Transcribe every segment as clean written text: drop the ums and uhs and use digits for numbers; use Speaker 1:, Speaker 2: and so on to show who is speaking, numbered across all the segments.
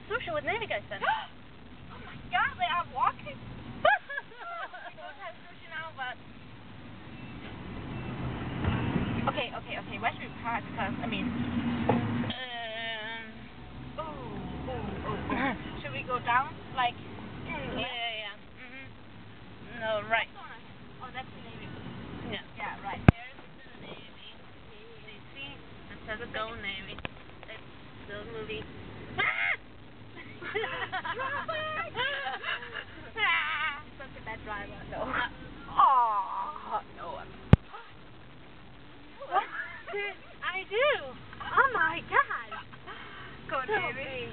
Speaker 1: sushi with Navy guys then.
Speaker 2: Oh my god, they are walking. We don't have sushi now, but... Okay, where should we park? Because, I mean... Should we go down? Like...
Speaker 1: Yeah. No, right.
Speaker 2: Oh, that's the Navy.
Speaker 1: Yeah,
Speaker 2: right.
Speaker 1: There's the Navy. You see? It says Go Navy. It's the movie.
Speaker 2: Such a bad driver. No.
Speaker 1: Oh, no. What did I do? Oh my god.
Speaker 2: Go Navy.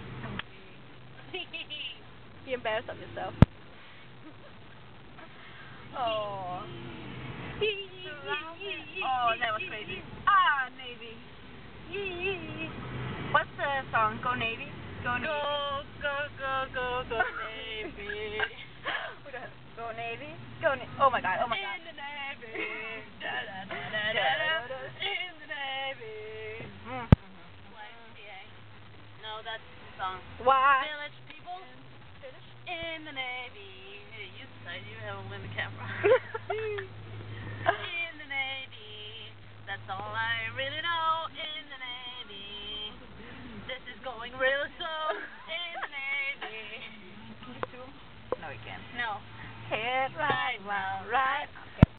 Speaker 1: You embarrassed of yourself.
Speaker 2: Oh. Oh, that was crazy. Navy. What's the song? Go Navy? Go Navy.
Speaker 1: Go Navy.
Speaker 2: Go Navy. Oh my god.
Speaker 1: In the Navy.